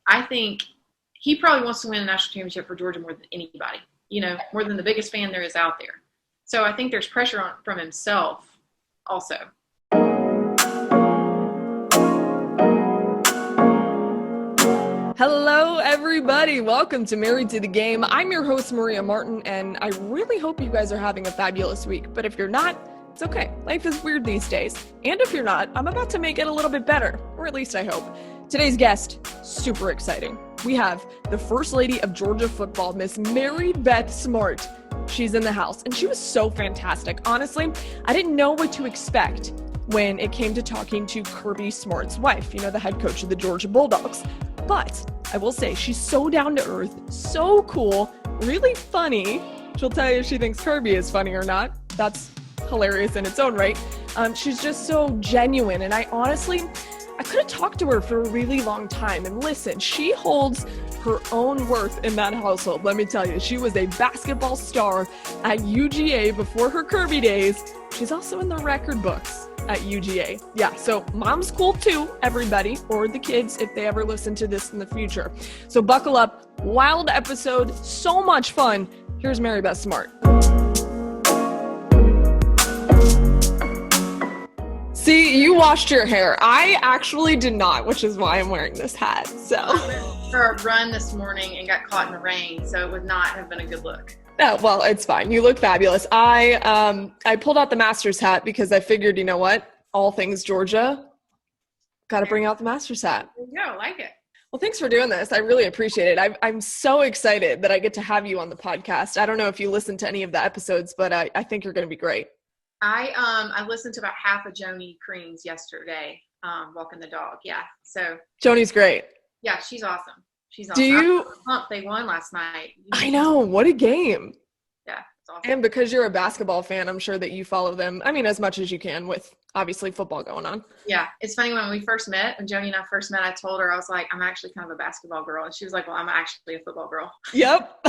I think he probably wants to win a national championship for Georgia more than anybody, more than the biggest fan there is out there. So I think there's pressure from himself also. Hello, everybody. Welcome to Married to the Game. I'm your host, Maria Martin, and I really hope you guys are having a fabulous week. But if you're not, it's okay. Life is weird these days. And if you're not, I'm about to make it a little bit better, or at least I hope. Today's guest, super exciting. We have the First Lady of Georgia football, Miss Mary Beth Smart. She's in the house, and she was so fantastic. Honestly, I didn't know what to expect when it came to talking to Kirby Smart's wife, the head coach of the Georgia Bulldogs. But I will say she's so down to earth, so cool, really funny. She'll tell you if she thinks Kirby is funny or not. That's hilarious in its own right. She's just so genuine, and I could have talked to her for a really long time. And listen, she holds her own worth in that household. Let me tell you, she was a basketball star at UGA before her Kirby days. She's also in the record books at UGA. Yeah, so mom's cool too, everybody, or the kids if they ever listen to this in the future. So buckle up, wild episode, so much fun. Here's Mary Beth Smart. See, you washed your hair. I actually did not, which is why I'm wearing this hat. So I went for a run this morning and got caught in the rain, so it would not have been a good look. Oh, well, it's fine. You look fabulous. I pulled out the Masters hat because I figured, you know what? All things Georgia, got to bring out the Masters hat. There you go. I like it. Well, thanks for doing this. I really appreciate it. I'm so excited that I get to have you on the podcast. I don't know if you listened to any of the episodes, but I think you're going to be great. I listened to about half of Joni Crean's yesterday, walking the dog. Yeah. So Joni's great. Yeah, she's awesome. She's awesome. They won last night. I know. What a game. Yeah, it's awesome. And because you're a basketball fan, I'm sure that you follow them, as much as you can with obviously football going on. Yeah. It's funny when Joni and I first met, I told her, I was like, I'm actually kind of a basketball girl. And she was like, well, I'm actually a football girl. Yep.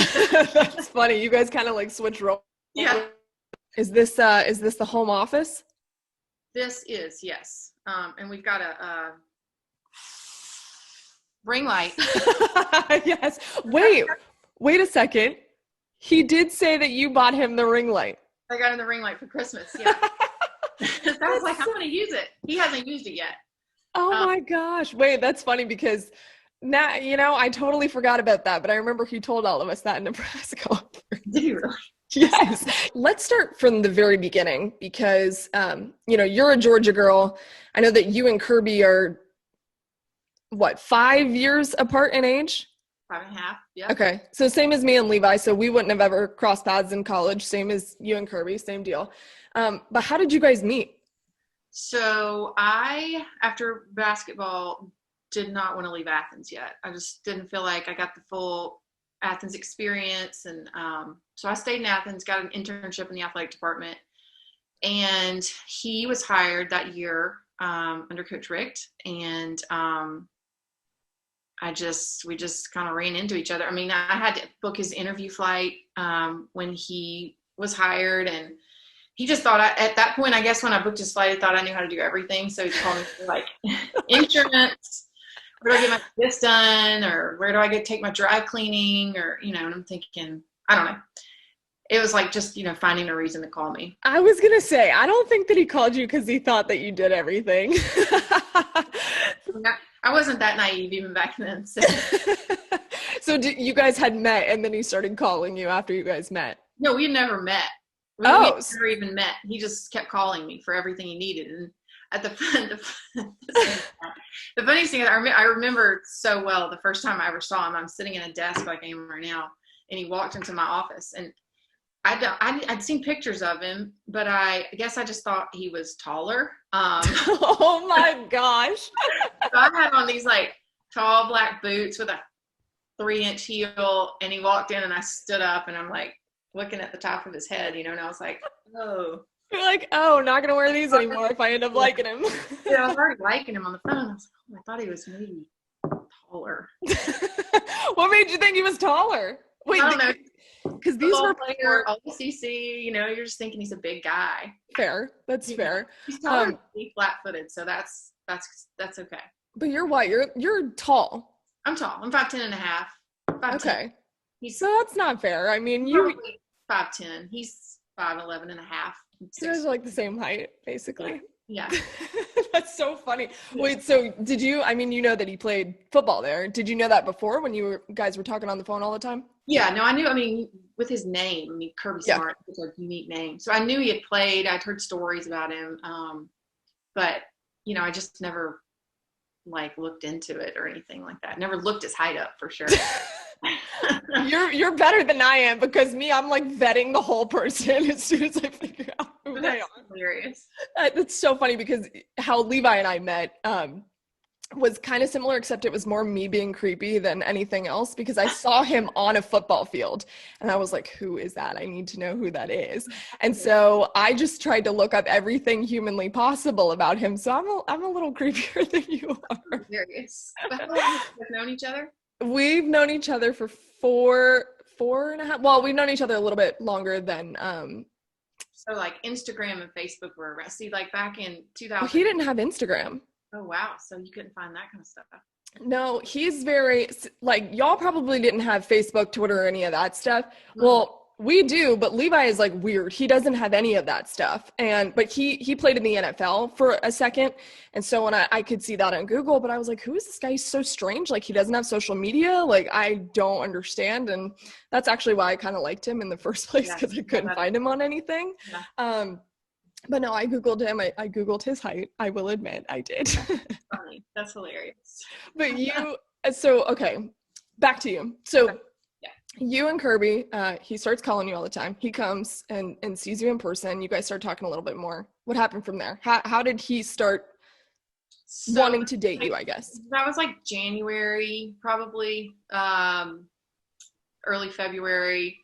That's funny. You guys kind of like switch roles. Yeah. Is this the home office? This is, yes. And we've got a ring light. Yes. Wait a second. He did say that you bought him the ring light. I got him the ring light for Christmas. Yeah. I was like, I'm going to use it. He hasn't used it yet. Oh my gosh. Wait, that's funny because now, I totally forgot about that, but I remember he told all of us that in Nebraska. Did he really? Yes. Let's start from the very beginning because, you're a Georgia girl. I know that you and Kirby are, 5 years apart in age? 5.5, yeah. Okay. So same as me and Levi. So we wouldn't have ever crossed paths in college. Same as you and Kirby, same deal. But how did you guys meet? So I, after basketball, did not want to leave Athens yet. I just didn't feel like I got the full Athens experience. And so I stayed in Athens, got an internship in the athletic department. And he was hired that year under Coach Richt. And we just kind of ran into each other. I had to book his interview flight when he was hired, and he just thought at that point, I guess when I booked his flight, I thought I knew how to do everything. So he called me for like insurance, where do I get my this done, or where do I take my dry cleaning, or and I'm thinking, I don't know. It was like just finding a reason to call me. I was gonna say, I don't think that he called you because he thought that you did everything. I wasn't that naive even back then. So you guys had met, and then he started calling you after you guys met? No, we had never met. We never even met. He just kept calling me for everything he needed. And at the funniest thing, I remember so well the first time I ever saw him. I'm sitting in a desk like I am right now, and he walked into my office, and I'd seen pictures of him, but I guess I just thought he was taller. Oh my gosh. So I had on these like tall black boots with a 3-inch heel, and he walked in and I stood up and I'm like looking at the top of his head, and I was like, oh. You're like, oh, not going to wear these anymore if I end up liking him. Yeah, I was already liking him on the phone. I was like, oh, I thought he was maybe taller. What made you think he was taller? Wait, I don't know. Because these were player, OCC, you're just thinking he's a big guy. Fair. That's fair. He's taller, flat-footed, so that's okay. But you're what? You're tall. I'm tall. I'm 5'10" and a half. 5'10". Okay. He's So that's not fair. I mean, probably 5'10". He's 5'11" and a half. you guys are like the same height, basically. Yeah. That's so funny. Wait, so did you, I mean, you know that he played football there. Did you know that before when you guys were talking on the phone all the time? Yeah, no, I knew, I mean, with his name, I mean, Kirby Smart, it's a unique name. So I knew he had played. I'd heard stories about him. But, you know, I just never like looked into it or anything like that. Never looked his height up for sure. You're better than I am, because I'm like vetting the whole person as soon as I figure out who they are. Hilarious. That's so funny, because how Levi and I met was kind of similar, except it was more me being creepy than anything else, because I saw him on a football field and I was like, who is that? I need to know who that is. And so I just tried to look up everything humanly possible about him. So I'm a little creepier than you are. Hilarious. But how long have you guys known each other? We've known each other for four and a half. Well, we've known each other a little bit longer than so like Instagram and Facebook were around. See, like back in 2000. well, he didn't have Instagram. Oh wow, so you couldn't find that kind of stuff. No, he's very, like, y'all probably didn't have Facebook, Twitter, or any of that stuff. Mm-hmm. Well, we do, but Levi is like weird. He doesn't have any of that stuff. But he played in the NFL for a second. And so when I could see that on Google, but I was like, who is this guy? He's so strange. Like, he doesn't have social media. Like, I don't understand. And that's actually why I kind of liked him in the first place, because I couldn't find him on anything. Yeah. But no, I Googled him. I Googled his height. I will admit I did. Funny. That's hilarious. But okay, back to you. So you and Kirby, he starts calling you all the time. He comes and sees you in person. You guys start talking a little bit more. What happened from there? How did he start wanting to date you, I guess? That was like January, probably, early February.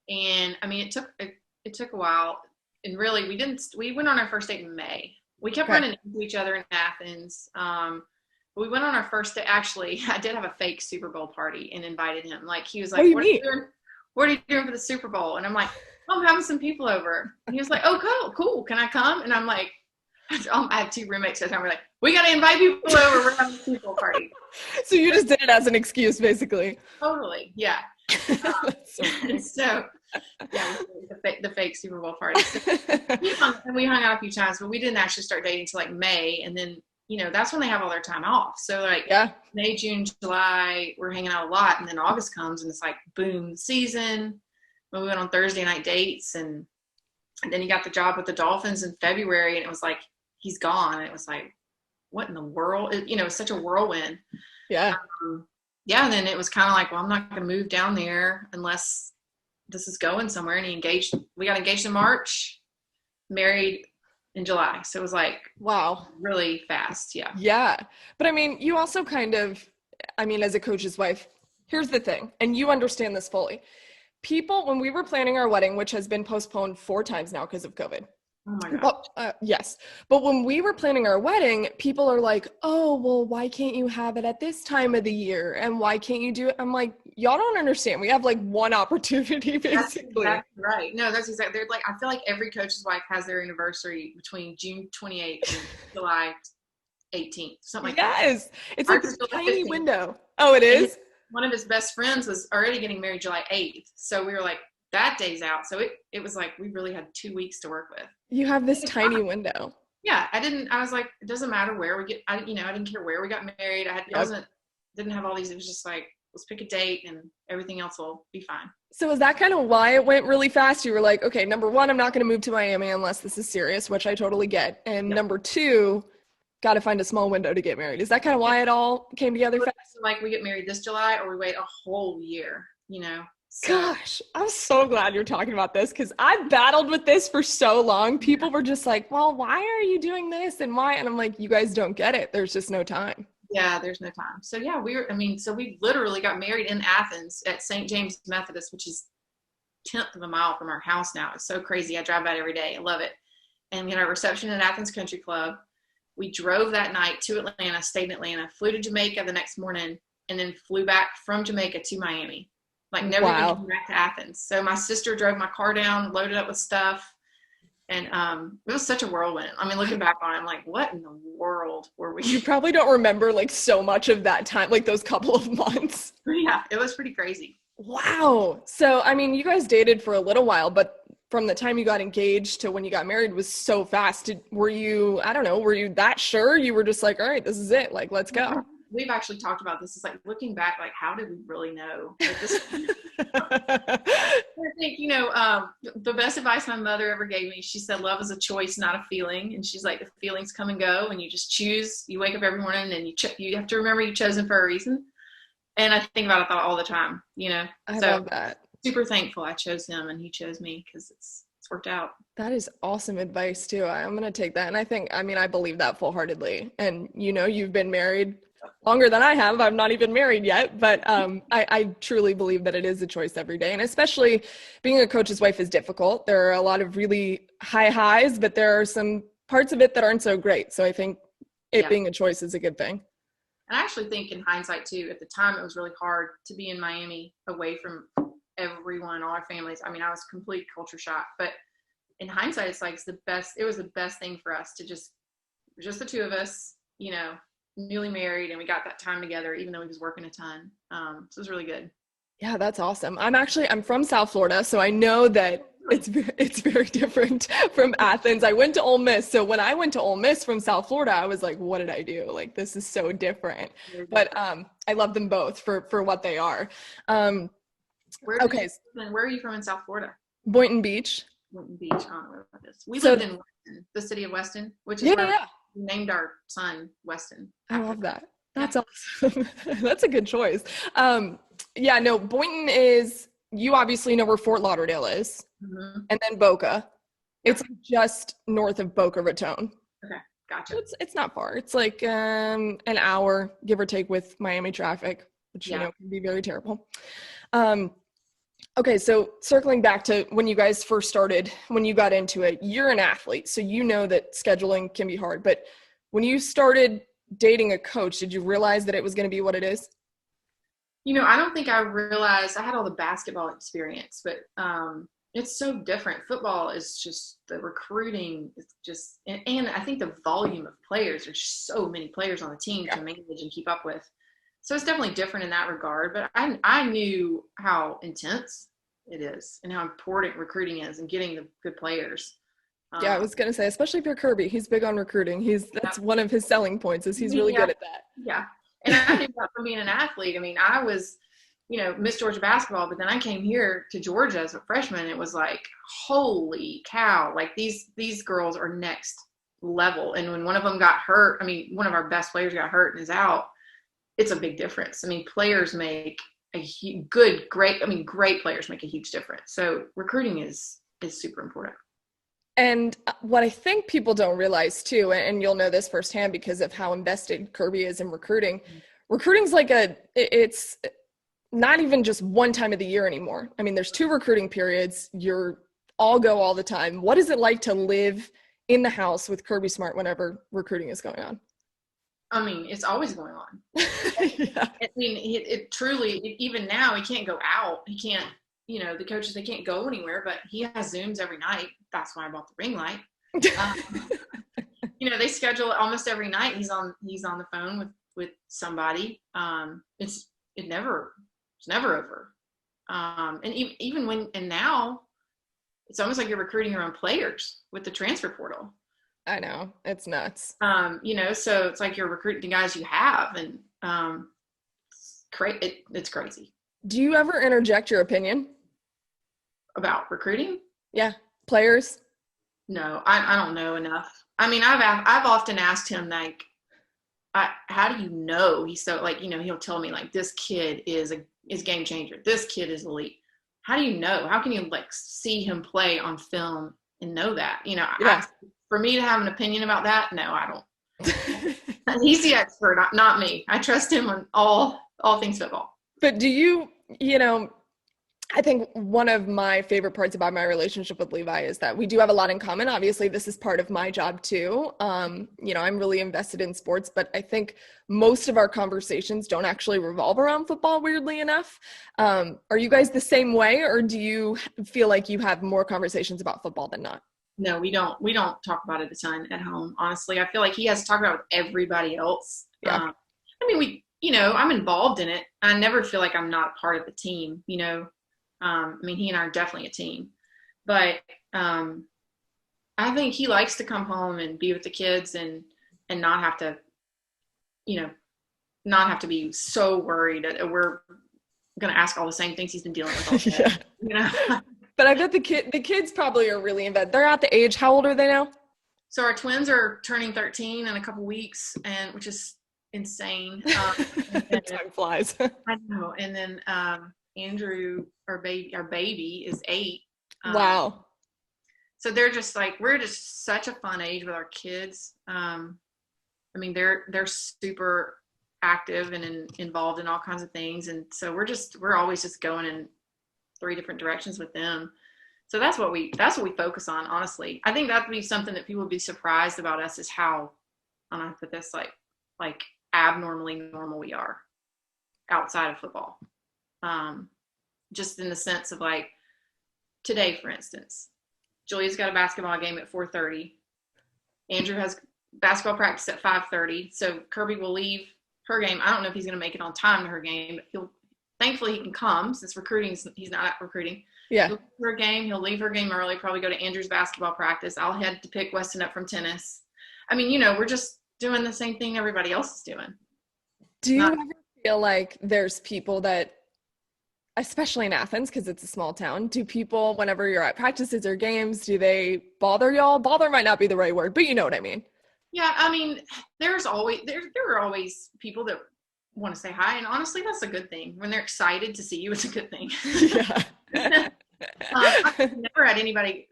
And I mean, it took a while. And really, we went on our first date in May. We kept running into each other in Athens. But we went on our first day. Actually, I did have a fake Super Bowl party and invited him. Like, he was like, what are you doing for the Super Bowl? And I'm like, I'm having some people over. And he was like, oh, cool. Can I come? And I'm like, I have two roommates at the time. We're like, we got to invite people over. We're having a Super Bowl party. So you just did it as an excuse, basically. Totally. Yeah. So yeah, the fake Super Bowl party. So we hung out a few times, but we didn't actually start dating until like May. And then, you know, that's when they have all their time off. So like May, June, July, we're hanging out a lot. And then August comes and it's like, boom, season. We went on Thursday night dates, and then he got the job with the Dolphins in February, and it was like, he's gone. And it was like, what in the world? It was such a whirlwind. Yeah. And then it was kind of like, well, I'm not going to move down there unless this is going somewhere. And we got engaged in March, married in July. So it was like, wow, really fast. Yeah. Yeah. But I mean, you also as a coach's wife, here's the thing, and you understand this fully. People, when we were planning our wedding, which has been postponed 4 times now because of COVID. Oh my God. Yes. But when we were planning our wedding, people are like, oh, well, why can't you have it at this time of the year? And why can't you do it? I'm like, y'all don't understand. We have like one opportunity, basically. That's exactly right. No, that's exactly. They're like, I feel like every coach's wife has their anniversary between June 28th and July 18th, something like that. Yes. It's like a tiny window. Oh, it is? One of his best friends was already getting married July 8th. So we were like, that day's out. So it was like, we really had 2 weeks to work with. You have this tiny window. Yeah. I was like, it doesn't matter where we get, I didn't care where we got married. Didn't have all these. It was just like, let's pick a date and everything else will be fine. So is that kind of why it went really fast? You were like, okay, number 1, I'm not going to move to Miami unless this is serious, which I totally get. And number 2, got to find a small window to get married. Is that kind of why it all came together fast? Like, we get married this July or we wait a whole year, So. Gosh, I'm so glad you're talking about this, because I've battled with this for so long. People were just like, well, why are you doing this and why? And I'm like, you guys don't get it. There's just no time. Yeah, there's no time. So yeah, we literally got married in Athens at St. James Methodist, which is 1/10 of a mile from our house now. It's so crazy. I drive by it every day. I love it. And we had our reception in Athens Country Club. We drove that night to Atlanta, stayed in Atlanta, flew to Jamaica the next morning, and then flew back from Jamaica to Miami. Like, never even came back to Athens. So my sister drove my car down, loaded up with stuff, And it was such a whirlwind. I mean, looking back on it, I'm like, what in the world were we? You probably don't remember like so much of that time, like those couple of months. Yeah, it was pretty crazy. Wow. So, I mean, you guys dated for a little while, but from the time you got engaged to when you got married was so fast. Were you, I don't know, were you that sure? You were just like, all right, this is it. Like, let's go. We've actually talked about this. It's like looking back, like, how did we really know? Like, I think, the best advice my mother ever gave me, she said, love is a choice, not a feeling. And she's like, the feelings come and go, and you just choose. You wake up every morning and you have to remember you're chosen for a reason. And I think about it all the time, I love that. Super thankful I chose him and he chose me because it's worked out. That is awesome advice too. I'm going to take that. And I believe that full-heartedly. And you've been married longer than I have. I'm not even married yet, but I truly believe that it is a choice every day. And especially being a coach's wife is difficult. There are a lot of really high highs, but there are some parts of it that aren't so great. So I think it being a choice is a good thing. And I actually think in hindsight too, at the time it was really hard to be in Miami away from everyone, all our families. I mean, I was complete culture shock, but in hindsight, it's like it was the best thing for us to just the two of us, newly married, and we got that time together, even though he was working a ton. So it was really good. Yeah, that's awesome. I'm from South Florida, so I know that it's very different from Athens. I went to Ole Miss. So when I went to Ole Miss from South Florida, I was like, what did I do? Like, this is so different. But I love them both for what they are. Where are you from in South Florida? Boynton Beach. Boynton Beach. I don't know where that is. We lived in Weston, the city of Weston, which is where we named our son Weston. I love that. That's awesome. That's a good choice. Boynton is, you obviously know where Fort Lauderdale is, and then Boca. It's just north of Boca Raton. Okay, gotcha. It's not far. It's like an hour, give or take, with Miami traffic, which can be very terrible. Okay, so circling back to when you guys first started, when you got into it, you're an athlete, so you know that scheduling can be hard. But when you started dating a coach, did you realize that it was going to be what it is? I don't think I realized. I had all the basketball experience, but it's so different. Football is just, the recruiting is just, and I think the volume of players, there's so many players on the team to manage and keep up with. So it's definitely different in that regard, but I knew how intense it is and how important recruiting is and getting the good players. I was going to say, especially if you're Kirby, he's big on recruiting. That's one of his selling points, is he's really good at that. Yeah. And I knew that from being an athlete. I mean, I was, Miss Georgia basketball, but then I came here to Georgia as a freshman. It was like, holy cow, like these girls are next level. And when one of them got hurt, one of our best players got hurt and is out, it's a big difference. Players make great players make a huge difference. So recruiting is super important. And what I think people don't realize too, and you'll know this firsthand because of how invested Kirby is in recruiting, recruiting's like it's not even just one time of the year anymore. There's 2 recruiting periods. You're all go all the time. What is it like to live in the house with Kirby Smart whenever recruiting is going on? It's always going on. It truly, even now, he can't go out. He can't, the coaches, they can't go anywhere, but he has Zooms every night. That's why I bought the ring light. They schedule it almost every night. He's on the phone with somebody. It's never over. And now it's almost like you're recruiting your own players with the transfer portal. I know, it's nuts. So it's like you're recruiting the guys you have, and it's crazy. Do you ever interject your opinion about recruiting? Yeah, players. No, I don't know enough. I've often asked him, like, how do you know? He's so, like, he'll tell me, like, this kid is game changer. This kid is elite. How do you know? How can you, like, see him play on film and know that? For me to have an opinion about that, no, I don't. He's the expert, not me. I trust him on all things football. But do you, I think one of my favorite parts about my relationship with Levi is that we do have a lot in common. Obviously, this is part of my job too. I'm really invested in sports, but I think most of our conversations don't actually revolve around football, weirdly enough. Are you guys the same way, or do you feel like you have more conversations about football than not? No, we don't. We don't talk about it a ton at home. Honestly, I feel like he has to talk about it with everybody else. Yeah. I mean, I'm involved in it. I never feel like I'm not a part of the team. I mean, he and I are definitely a team, but I think he likes to come home and be with the kids and not have to, not have to be so worried that we're going to ask all the same things he's been dealing with all day. Yeah. But I bet the kids probably are really in bed. They're at the age. How old are they now? So our twins are turning 13 in a couple weeks, and which is insane. Time flies. I know. And then Andrew, our baby, is 8. Wow. So they're just like, we're just such a fun age with our kids. I mean, they're super active and involved in all kinds of things, and so we're always just going in 3 different directions with them. So that's what we focus on, honestly. I think that would be something that people would be surprised about us, is how, I don't know how to put this, like abnormally normal we are outside of football. Just in the sense of, like, today, for instance, Julia's got a basketball game at 4:30. Andrew has basketball practice at 5:30. So Kirby will leave her game. I don't know if he's going to make it on time to her game, but thankfully he can come, since he's not at recruiting. Yeah. He'll leave her game. He'll leave her game early, probably go to Andrew's basketball practice. I'll head to pick Weston up from tennis. I mean, we're just doing the same thing everybody else is doing. Do you ever feel like there's people that, especially in Athens, because it's a small town, do people, whenever you're at practices or games, do they bother y'all? Bother might not be the right word, but you know what I mean. Yeah, I mean, there are always people that want to say hi, and honestly, that's a good thing. When they're excited to see you, it's a good thing. Yeah. I've never had anybody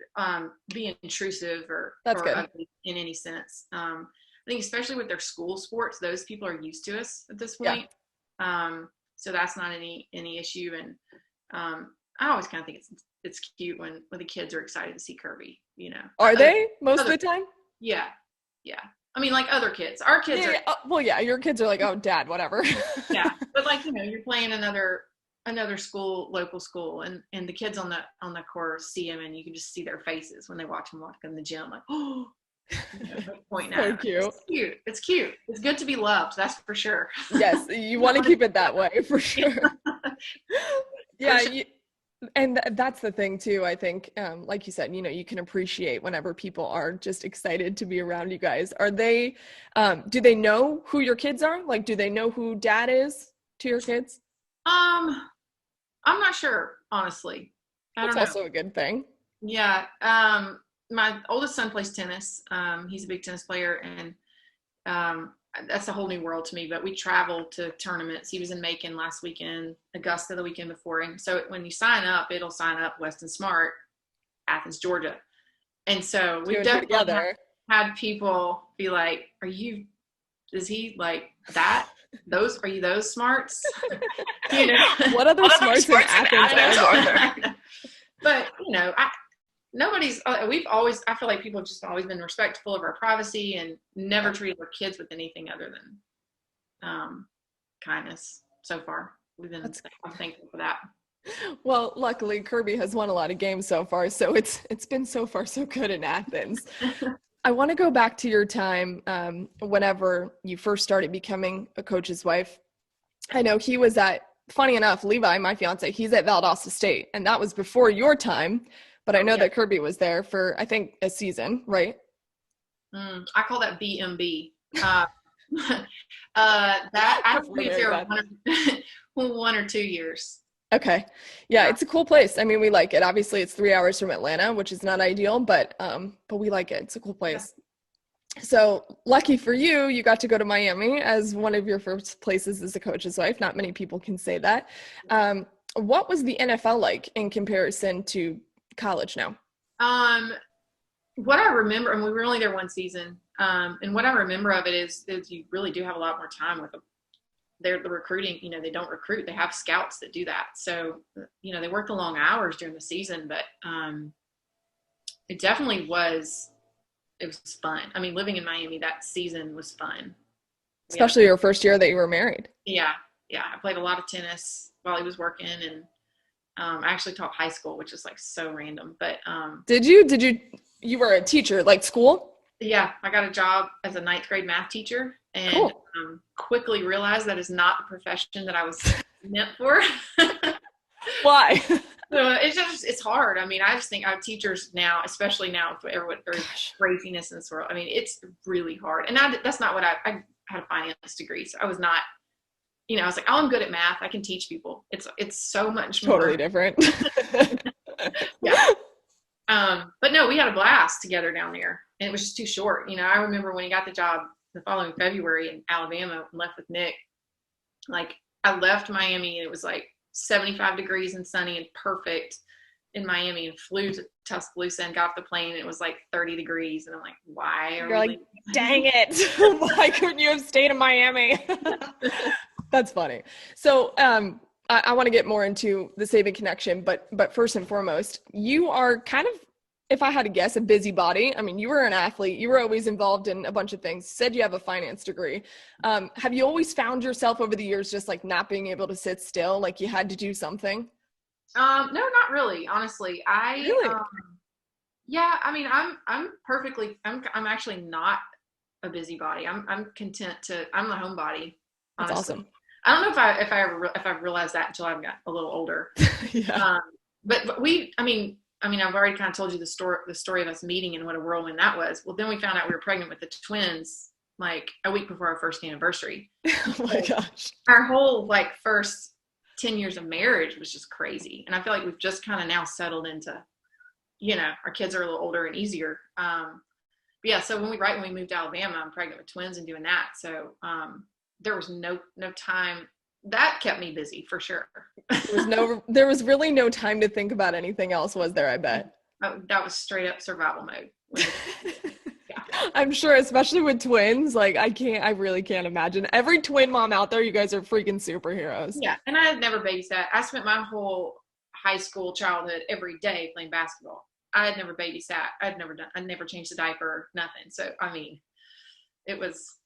be intrusive or ugly in any sense. I think especially with their school sports, those people are used to us at this point. Yeah. So that's not any issue. And I always kind of think it's cute when the kids are excited to see Kirby. Are they most of the time? Yeah. I mean, like other kids. Our kids are. Well, yeah, your kids are like, oh, Dad, whatever. Yeah, but like you're playing another school, local school, and the kids on the course see them, and you can just see their faces when they watch them walk in the gym, like, oh, point now. So cute. It's cute. It's good to be loved. That's for sure. Yes, you want to keep it that way for sure. Yeah. For sure. And that's the thing too. I think, like you said, you can appreciate whenever people are just excited to be around you guys. Are they, do they know who your kids are? Like, do they know who Dad is to your kids? I'm not sure, honestly. That's also a good thing. Yeah. My oldest son plays tennis. He's a big tennis player, and that's a whole new world to me, but we travel to tournaments. He was in Macon last weekend, Augusta the weekend before. And so when you sign up, it'll sign up Weston Smart, Athens, Georgia. And so we've definitely had people be like, is he like that? Are you those smarts? What other smarts in Athens are there? But, I feel like people have just always been respectful of our privacy and never treated our kids with anything other than kindness so far. I'm thankful for that. Well, luckily Kirby has won a lot of games so far, so it's been so far so good in Athens. I want to go back to your time whenever you first started becoming a coach's wife. I know he was funny enough, Levi, my fiance, he's at Valdosta State, and that was before your time. But I know that Kirby was there for, I think, a season, right? I call that BMB. I believe there were 1 or 2 years. Okay. Yeah, it's a cool place. I mean, we like it. Obviously, it's 3 hours from Atlanta, which is not ideal, but we like it. It's a cool place. Yeah. So lucky for you, you got to go to Miami as one of your first places as a coach's wife. Not many people can say that. What was the NFL like in comparison to college now? What I remember, and we were only there 1 season, and what I remember of it is you really do have a lot more time with them. They're the recruiting, they don't recruit. They have scouts that do that. So, they work the long hours during the season, but it definitely was fun. I mean, living in Miami that season was fun. Especially your first year that you were married. Yeah. I played a lot of tennis while he was working, and I actually taught high school, which is like so random. But did you You were a teacher, like school? Yeah, I got a job as a ninth grade math teacher, and Cool. quickly realized that is not the profession that I was meant for. Why? So it's hard. I mean, I just think our teachers now, especially now with everyone, there's Gosh. craziness in this world. I mean, it's really hard. And that's not what I had a finance degree, so I was not, I was like, oh, I'm good at math. I can teach people. It's so much more. Totally different. Yeah. But no, we had a blast together down there, and it was just too short. I remember when he got the job the following February in Alabama and left with Nick, like I left Miami and it was like 75 degrees and sunny and perfect in Miami, and flew to Tuscaloosa and got off the plane and it was like 30 degrees. And I'm like, why are You're like, leaving? dang it. Why couldn't you have stayed in Miami? That's funny. So I want to get more into the Saban connection, but first and foremost, you are kind of, if I had to guess, a busybody. I mean, you were an athlete. You were always involved in a bunch of things. You said you have a finance degree. Have you always found yourself over the years just like not being able to sit still, like you had to do something? No, not really. Honestly, Really? yeah. I mean, I'm actually not a busybody. I'm content I'm a homebody. That's Honestly. awesome. I don't know if I realized that until I got a little older. Yeah. But I've already kind of told you the story of us meeting and what a whirlwind that was. Well, then we found out we were pregnant with the twins like a week before our first anniversary. Oh my gosh. Our whole like first 10 years of marriage was just crazy. And I feel like we've just kind of now settled into, our kids are a little older and easier. But yeah, so when we moved to Alabama, I'm pregnant with twins and doing that. So there was no time. That kept me busy for sure. There was really no time to think about anything else, was there? I bet. That was straight up survival mode. Yeah. I'm sure, especially with twins, like I really can't imagine. Every twin mom out there, you guys are freaking superheroes. Yeah. And I had never babysat. I spent my whole high school childhood every day playing basketball. I had never babysat. I never changed the diaper, nothing. So, I mean, it was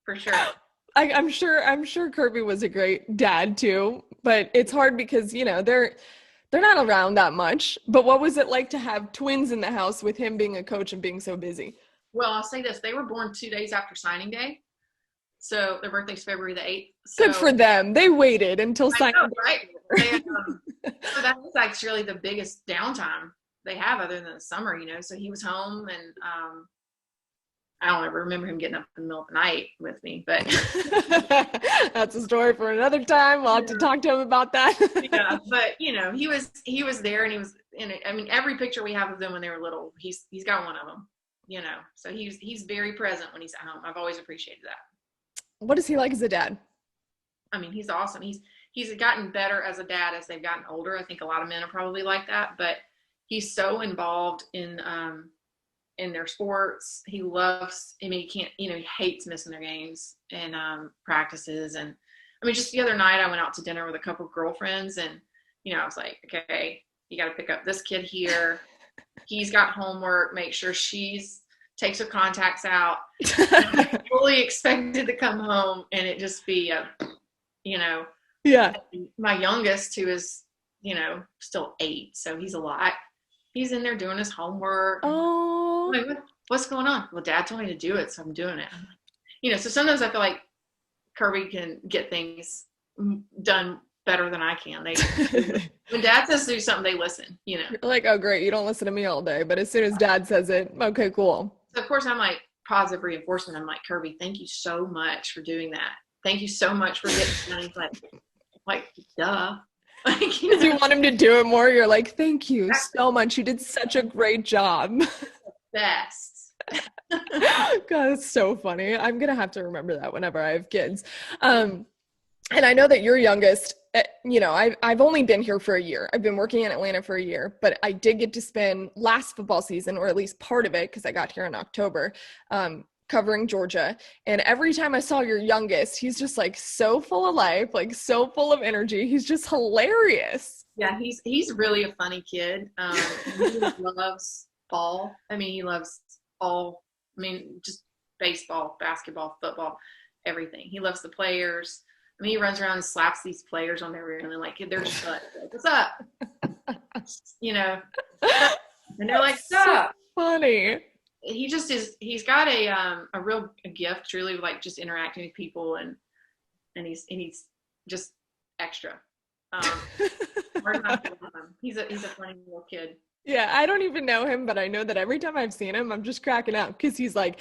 for sure. I'm sure Kirby was a great dad too, but it's hard because, they're not around that much. But what was it like to have twins in the house with him being a coach and being so busy? Well, I'll say this. They were born 2 days after signing day. So their birthday's February the 8th. So, good for them. They waited until signing day. Right? So that was actually the biggest downtime they have other than the summer, So he was home, and I don't ever remember him getting up in the middle of the night with me, but that's a story for another time. We'll have to talk to him about that. Yeah, but he was there, and he was in it. I mean, every picture we have of them when they were little, he's got one of them, so he's very present when he's at home. I've always appreciated that. What is he like as a dad? I mean, he's awesome. He's gotten better as a dad as they've gotten older. I think a lot of men are probably like that, but he's so involved in their sports. He loves, he hates missing their games and practices. And I mean, just the other night I went out to dinner with a couple of girlfriends, and, I was like, okay, you got to pick up this kid here. He's got homework, make sure takes her contacts out. I fully expected to come home and it just be yeah. My youngest, who is, still 8. So he's a lot. He's in there doing his homework. Oh, I'm like, what's going on? Well, Dad told me to do it, so I'm doing it. So sometimes I feel like Kirby can get things done better than I can. When Dad says do something, they listen. You're like, oh great, you don't listen to me all day, but as soon as Dad says it, okay, cool. So of course I'm like positive reinforcement. I'm like, Kirby, thank you so much for doing that. Thank you so much for getting done. Like duh. Like, you want him to do it more. You're like, thank you so much. You did such a great job. Best. God, that's so funny. I'm gonna have to remember that whenever I have kids. And I know that your youngest, I've only been here for a year. I've been working in Atlanta for a year, but I did get to spend last football season, or at least part of it, because I got here in October, covering Georgia. And every time I saw your youngest, he's just like so full of life, like so full of energy. He's just hilarious. Yeah, he's really a funny kid. He loves ball. I mean, he loves all. I mean, just baseball, basketball, football, everything. He loves the players. I mean, he runs around and slaps these players on their rear, and like they're just like, "What's up?" you know, and they're like, So stop. funny. He just is, he's got a real gift, truly, like just interacting with people, and he's just extra. Hard not to love him. He's a funny little kid. Yeah, I don't even know him, but I know that every time I've seen him, I'm just cracking up because he's like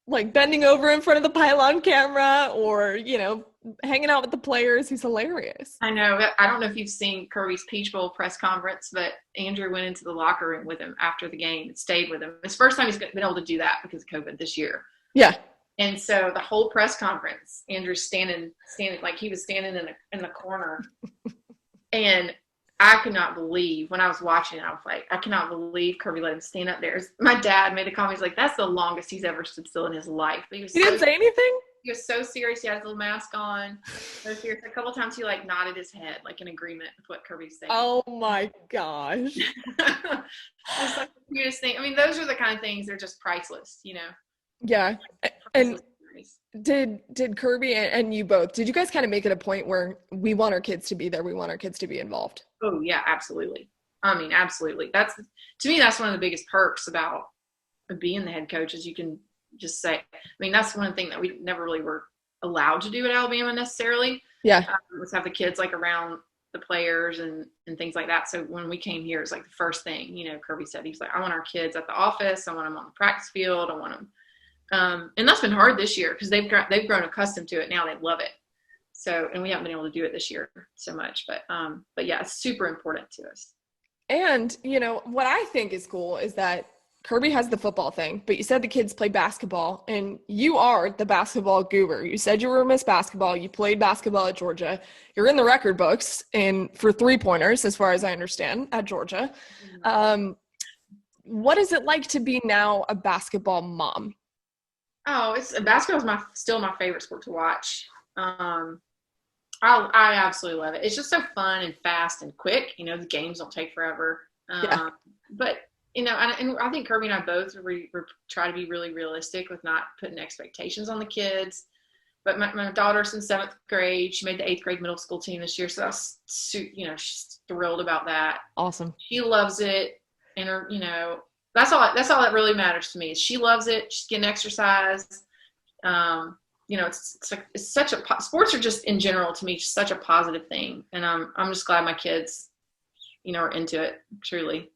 bending over in front of the pylon camera, or, you know, hanging out with the players. He's hilarious. I know. I don't know if you've seen Kirby's Peach Bowl press conference, but Andrew went into the locker room with him after the game and stayed with him. It's the first time he's been able to do that because of COVID this year. Yeah. And so the whole press conference, Andrew's standing like he was standing in the corner. And I could not believe, when I was watching it, I was like, I cannot believe Kirby let him stand up there. My dad made a comment. He's like, that's the longest he's ever stood still in his life. But He didn't say anything? He was so serious. He had his little mask on. So serious. A couple of times he like nodded his head, like in agreement with what Kirby's saying. Oh my gosh. It's like the cutest thing. I mean, those are the kind of things, they're just priceless, you know? Yeah. And did Kirby and you both, did you guys kind of make it a point where we want our kids to be there, we want our kids to be involved? Oh yeah, absolutely. I mean, absolutely. To me, that's one of the biggest perks about being the head coach, is you can just say, I mean, that's one thing that we never really were allowed to do at Alabama necessarily. Yeah. Was have the kids like around the players and things like that. So when we came here, it's like the first thing, you know, Kirby said, he's like, I want our kids at the office. I want them on the practice field. I want them. And that's been hard this year because they've grown accustomed to it. Now they love it. So, and we haven't been able to do it this year so much, but yeah, it's super important to us. And, you know, what I think is cool is that Kirby has the football thing, but you said the kids play basketball, and you are the basketball guru. You said you were Miss Basketball. You played basketball at Georgia. You're in the record books for 3-pointers, as far as I understand, at Georgia. What is it like to be now a basketball mom? Oh, basketball is still my favorite sport to watch. I absolutely love it. It's just so fun and fast and quick. You know, the games don't take forever. But, you know, and I think Kirby and I both try to be really realistic with not putting expectations on the kids. But my daughter's in 7th grade. She made the 8th grade middle school team this year. So she's thrilled about that. Awesome. She loves it. And you know, that's all that really matters to me is she loves it. She's getting exercise. You know, it's such a sports are just in general to me just such a positive thing, and I'm just glad my kids, you know, are into it truly.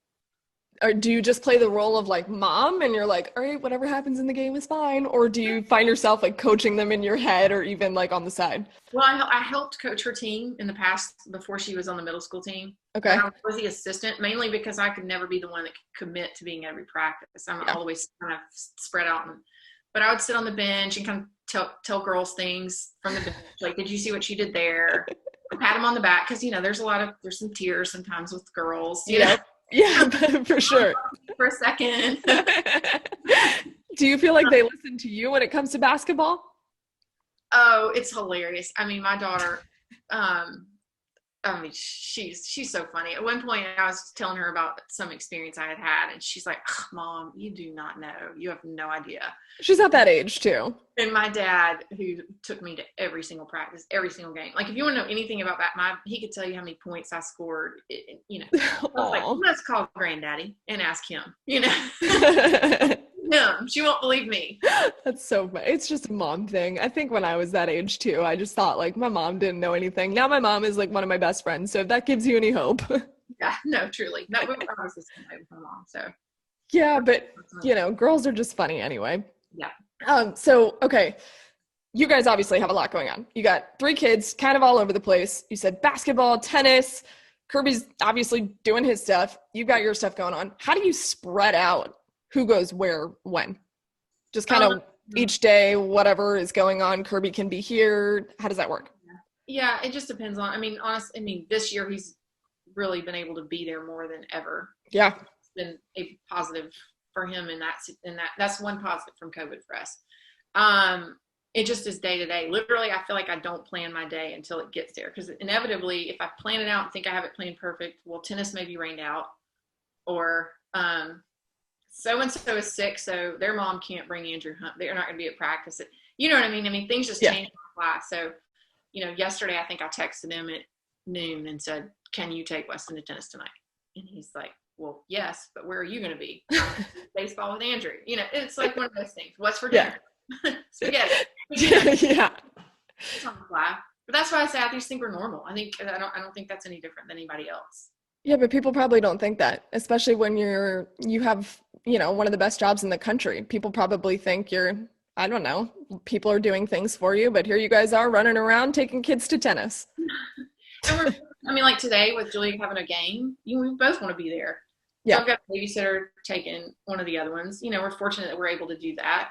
Or do you just play the role of like mom, and you're like, all right, whatever happens in the game is fine, or do you find yourself like coaching them in your head or even like on the side? Well, I helped coach her team in the past before she was on the middle school team. Okay. And I was the assistant mainly because I could never be the one that could commit to being every practice. I'm always kind of spread out, but I would sit on the bench and kind of tell girls things from the bench. Like, did you see what she did there? Pat them on the back because, you know, there's some tears sometimes with girls. You know? Yeah, for sure. For a second. Do you feel like they listen to you when it comes to basketball? Oh, it's hilarious. I mean, my daughter, she's so funny. At one point, I was telling her about some experience I had, and she's like, Mom, you do not know. You have no idea. She's at that age, too. And my dad, who took me to every single practice, every single game. Like, if you want to know anything about that, he could tell you how many points I scored, you know. I was like, let's call Granddaddy and ask him, you know. No, she won't believe me. That's so funny. It's just a mom thing. I think when I was that age too, I just thought like my mom didn't know anything. Now my mom is like one of my best friends. So if that gives you any hope. Yeah, no, truly. No, I was the same way with my mom. So yeah, but you know, girls are just funny anyway. Yeah. So okay. You guys obviously have a lot going on. You got 3 kids kind of all over the place. You said basketball, tennis, Kirby's obviously doing his stuff. You've got your stuff going on. How do you spread out who goes where, when? Just kind of each day, whatever is going on, Kirby can be here. How does that work? Yeah, it just depends on, this year he's really been able to be there more than ever. Yeah. It's been a positive for him, and that's one positive from COVID for us. It just is day to day. Literally, I feel like I don't plan my day until it gets there, because inevitably, if I plan it out and think I have it planned perfect, well, tennis may be rained out, or so-and-so is sick, so their mom can't bring Andrew home. They're not going to be at practice. You know what I mean? I mean, things just change on the fly. So, you know, yesterday I think I texted him at noon and said, can you take Weston to tennis tonight? And he's like, well, yes, but where are you going to be? Baseball with Andrew. It's like one of those things. What's for dinner? Spaghetti. Yeah. It's on the fly. But that's why I say athletes think we're normal. I don't think that's any different than anybody else. Yeah, but people probably don't think that, especially when you have, one of the best jobs in the country. People probably think I don't know, people are doing things for you, but here you guys are running around taking kids to tennis. And like today with Julia having a game, we both want to be there. Yeah. So I've got a babysitter taking one of the other ones. We're fortunate that we're able to do that.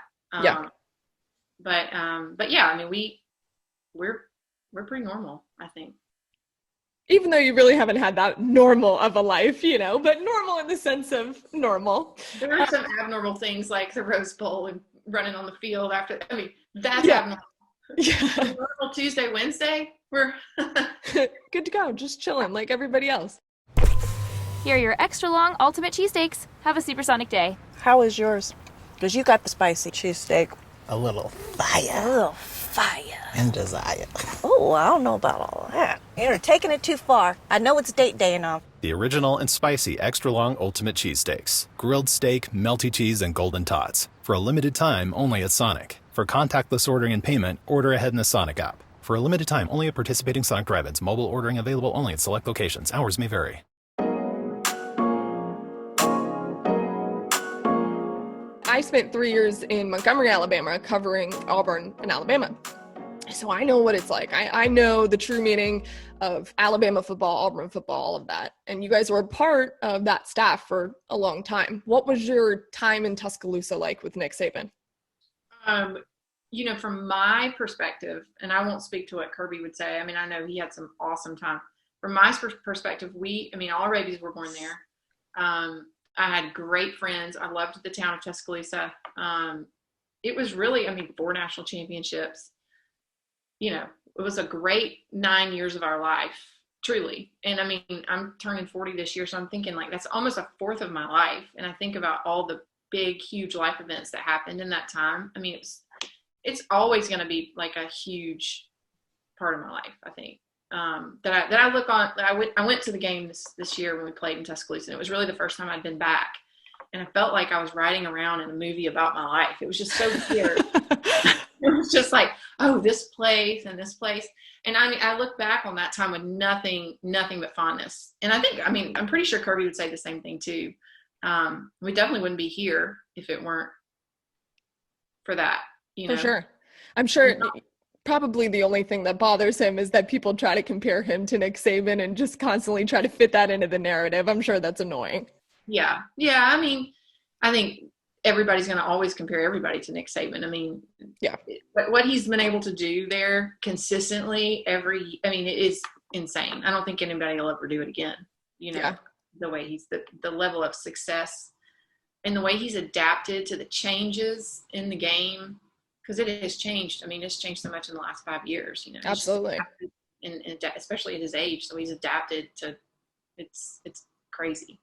But yeah, we're pretty normal, I think. Even though you really haven't had that normal of a life, but normal in the sense of normal. There are some abnormal things like the Rose Bowl and running on the field after. That's abnormal. Yeah. Normal Tuesday, Wednesday, we're good to go. Just chilling like everybody else. Here are your extra long ultimate cheesesteaks. Have a supersonic day. How is yours? Because you got the spicy cheesesteak. A little fire. A little fire. And desire. Oh, I don't know about all that. You're taking it too far. I know it's date day and all. The original and spicy extra-long ultimate cheesesteaks. Grilled steak, melty cheese, and golden tots. For a limited time, only at Sonic. For contactless ordering and payment, order ahead in the Sonic app. For a limited time, only at participating Sonic drive-ins. Mobile ordering available only at select locations. Hours may vary. I spent 3 years in Montgomery, Alabama, covering Auburn and Alabama. So I know what it's like. I know the true meaning of Alabama football, Auburn football, all of that. And you guys were a part of that staff for a long time. What was your time in Tuscaloosa like with Nick Saban? From my perspective, and I won't speak to what Kirby would say. I know he had some awesome time. From my perspective, all our babies were born there. I had great friends. I loved the town of Tuscaloosa. It was really, 4 national championships. It was a great 9 years of our life, truly. And I'm turning 40 this year, so I'm thinking like that's almost a fourth of my life. And I think about all the big, huge life events that happened in that time. It's always going to be like a huge part of my life, I think. That I look on. I went to the game this year when we played in Tuscaloosa, and it was really the first time I'd been back. And I felt like I was riding around in a movie about my life. It was just so weird. It was just like, oh, this place and this place. And I look back on that time with nothing but fondness. And I think, I'm pretty sure Kirby would say the same thing too. We definitely wouldn't be here if it weren't for that, For sure. I'm sure probably the only thing that bothers him is that people try to compare him to Nick Saban and just constantly try to fit that into the narrative. I'm sure that's annoying. Yeah. I think everybody's going to always compare everybody to Nick Saban. Yeah. But what he's been able to do there consistently it is insane. I don't think anybody will ever do it again. The way he's the level of success and the way he's adapted to the changes in the game, because it has changed. It's changed so much in the last 5 years. Absolutely. And especially at his age, so he's adapted to. It's crazy.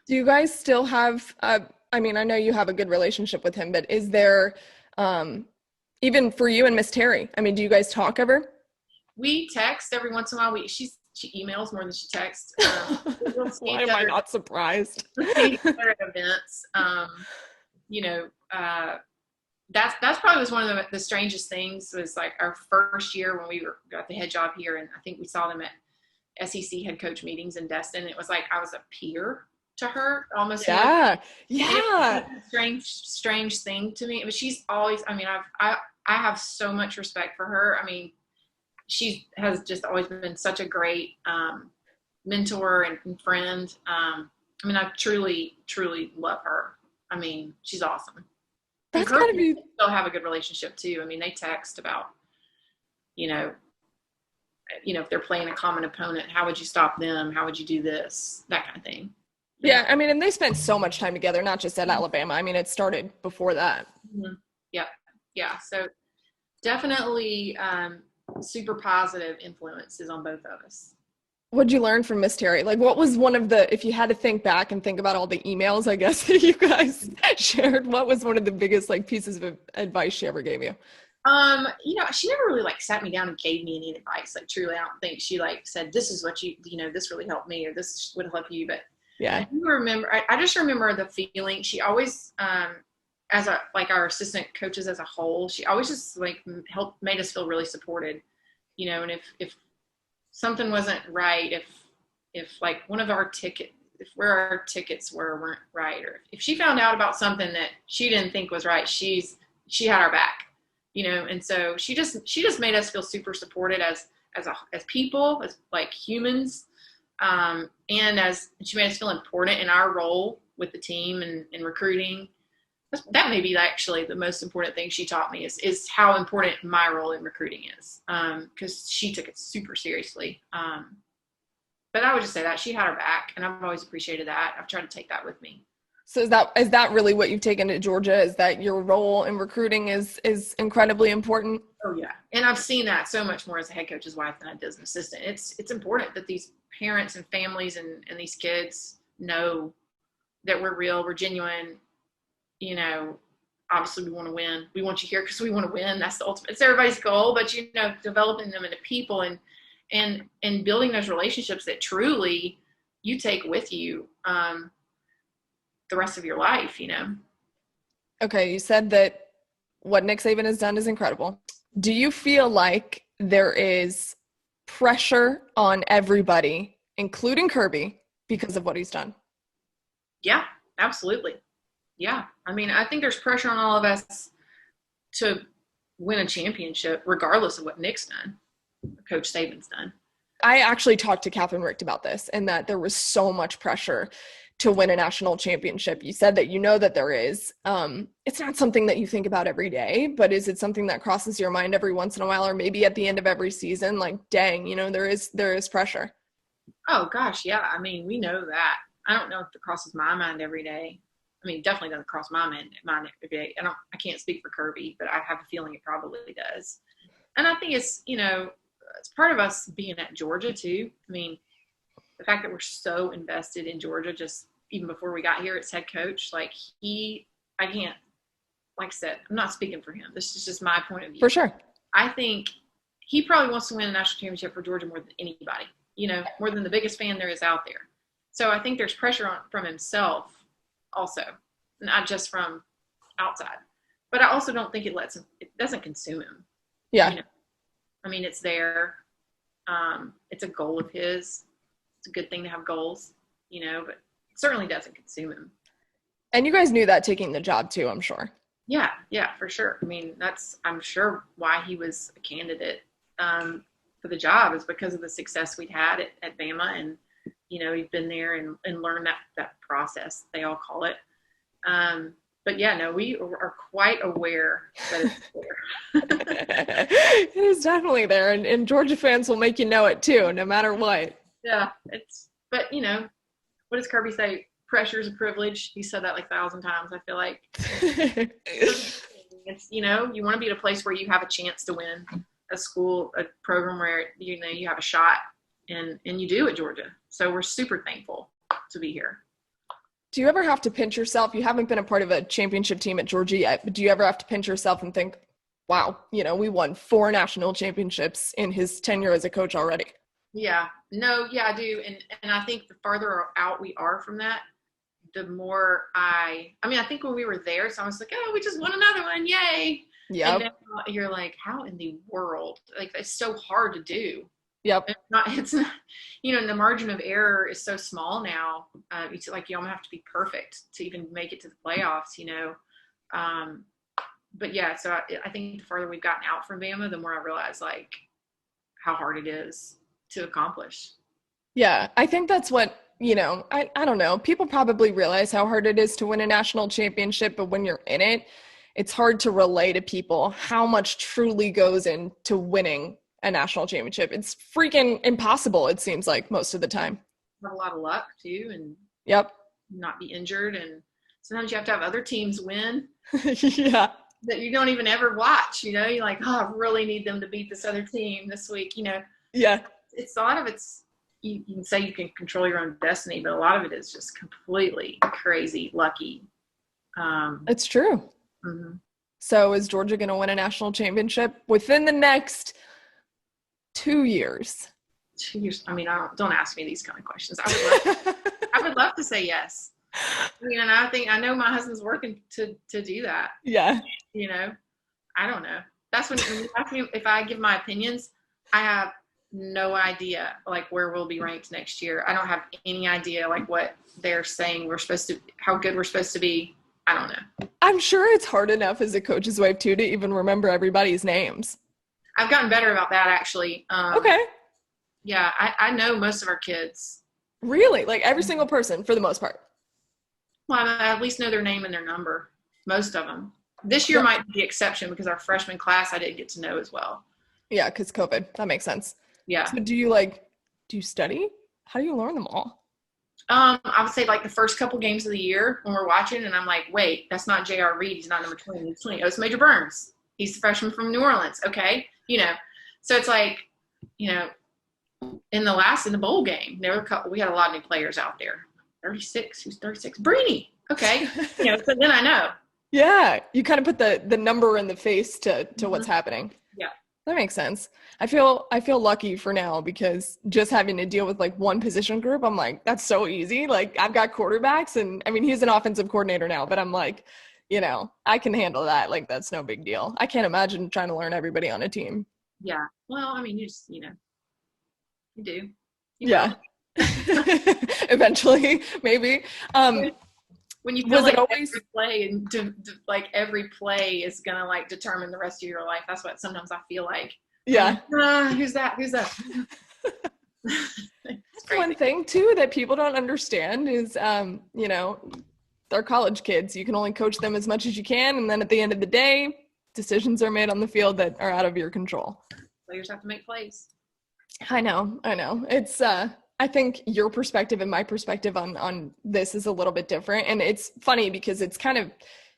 Do you guys still have? I know you have a good relationship with him, but is there, even for you and Miss Terry? Do you guys talk ever? We text every once in a while. She emails more than she texts. Why am I not surprised? We'll see each other at events. That's probably was one of the strangest things. Was like our first year when we got the head job here, and I think we saw them at SEC head coach meetings in Destin. It was like I was a peer to her almost. Yeah. Strange thing to me. But she's always. I have so much respect for her. She has just always been such a great mentor and friend. I truly, truly love her. She's awesome. That's gotta be. Still have a good relationship too. They text about, if they're playing a common opponent, how would you stop them? How would you do this? That kind of thing. Yeah, and they spent so much time together, not just at Alabama. it started before that. Mm-hmm. Yeah. So definitely super positive influences on both of us. What'd you learn from Miss Terry? Like, what was one of the, if you had to think back and think about all the emails, I guess, that you guys shared, what was one of the biggest pieces of advice she ever gave you? She never really sat me down and gave me any advice. Truly, I don't think she said, this is what this really helped me, or this would help you. But Yeah. I do remember, I just remember the feeling. She always, as our assistant coaches as a whole, she always just made us feel really supported, and if something wasn't right, if like one of our where our tickets weren't right, or if she found out about something that she didn't think was right, she had our back, and so she just made us feel super supported as people, as like humans, and she made us feel important in our role with the team and recruiting. That may be actually the most important thing she taught me is how important my role in recruiting is, because she took it super seriously. But I would just say that she had our back, and I've always appreciated that. I've tried to take that with me. So is that really what you've taken to Georgia? Is that your role in recruiting is incredibly important? Oh yeah, and I've seen that so much more as a head coach's wife than I did as an assistant. It's important that these parents and families and these kids know that we're real, we're genuine. Obviously we want to win. We want you here because we want to win. That's the ultimate. It's everybody's goal, but developing them into people and building those relationships that truly you take with you the rest of your life. Okay, you said that what Nick Saban has done is incredible. Do you feel like there is pressure on everybody, including Kirby, because of what he's done? Yeah, absolutely. Yeah. I mean, I think there's pressure on all of us to win a championship, regardless of what Nick's done, Coach Saban's done. I actually talked to Catherine Richt about this, and that there was so much pressure to win a national championship. You said that that there is. It's not something that you think about every day, but is it something that crosses your mind every once in a while, or maybe at the end of every season, like, dang, there is pressure? Oh, gosh, yeah. I mean, we know that. I don't know if it crosses my mind every day. I mean, it definitely doesn't cross my mind every day. I can't speak for Kirby, but I have a feeling it probably does. And I think it's part of us being at Georgia too. I mean, the fact that we're so invested in Georgia, just even before we got here as head coach, I can't, like I said, I'm not speaking for him. This is just my point of view. For sure. I think he probably wants to win a national championship for Georgia more than anybody, more than the biggest fan there is out there. So I think there's pressure from himself also, not just from outside. But I also don't think it doesn't consume him. Yeah. I mean, it's there. It's a goal of his. It's a good thing to have goals, but it certainly doesn't consume him. And you guys knew that taking the job too, I'm sure. Yeah, for sure. I mean, I'm sure why he was a candidate for the job is because of the success we'd had at Bama, and he'd been there and learned that process, they all call it. But yeah, no, we are quite aware that it's there. It is definitely there, and Georgia fans will make you know it too, no matter what. Yeah, but what does Kirby say? Pressure is a privilege. He said that like 1,000 times, I feel like. It's, you want to be at a place where you have a chance to win, a program where, you have a shot, and you do at Georgia. So we're super thankful to be here. Do you ever have to pinch yourself? You haven't been a part of a championship team at Georgia yet, but do you ever have to pinch yourself and think, wow, we won 4 national championships in his tenure as a coach already? Yeah. No, yeah, I do. And I think the farther out we are from that, the more I think when we were there, so I was like, oh, we just won another one. Yay. Yeah. And then you're like, how in the world? Like, it's so hard to do. Yep. It's not, the margin of error is so small now. It's like you almost have to be perfect to even make it to the playoffs, But yeah, so I think the farther we've gotten out from Bama, the more I realize how hard it is to accomplish. Yeah, I think that's what, I don't know. People probably realize how hard it is to win a national championship, but when you're in it, it's hard to relay to people how much truly goes into winning a national championship. It's freaking impossible, it seems like, most of the time. Have a lot of luck too, and yep, not be injured, and sometimes you have to have other teams win. Yeah, that you don't even ever watch. You're like, oh, I really need them to beat this other team this week. Yeah, it's a lot of it's. You can say you can control your own destiny, but a lot of it is just completely crazy lucky. It's true. Mm-hmm. So is Georgia going to win a national championship within the next 2 years? 2 years. I mean, don't ask me these kind of questions. I would love to say yes. And I know my husband's working to do that. Yeah. I don't know. That's when you ask me if I give my opinions, I have no idea like where we'll be ranked next year. I don't have any idea like what they're saying how good we're supposed to be. I don't know. I'm sure it's hard enough as a coach's wife too to even remember everybody's names. I've gotten better about that actually. Okay. Yeah, I know most of our kids. Really? Like every single person for the most part? Well, I at least know their name and their number. Most of them. This year might be the exception because our freshman class I didn't get to know as well. Yeah, because COVID. That makes sense. Yeah. So do you study? How do you learn them all? I would say like the first couple games of the year when we're watching and I'm like, wait, that's not J.R. Reed. He's not number 20. He's 20. Oh, it's Major Burns. He's the freshman from New Orleans. Okay. So it's like, in the bowl game, we had a lot of new players out there. 36. Who's 36? Brini. Okay. So then I know. Yeah. You kind of put the number in the face to what's happening. Yeah. That makes sense. I feel lucky for now because just having to deal with like one position group, I'm like, that's so easy. Like I've got quarterbacks and I mean, he's an offensive coordinator now, but I'm like, I can handle that. Like that's no big deal. I can't imagine trying to learn everybody on a team. Yeah. Well, I mean, you just, you do. Yeah. Eventually, maybe. When you feel was like it always every play and like every play is gonna like determine the rest of your life, that's what sometimes I feel like. Yeah. Who's that? One thing too that people don't understand is, they're college kids. You can only coach them as much as you can, and then at the end of the day, decisions are made on the field that are out of your control. Players have to make plays. I know. It's I think your perspective and my perspective on this is a little bit different. And it's funny because it's kind of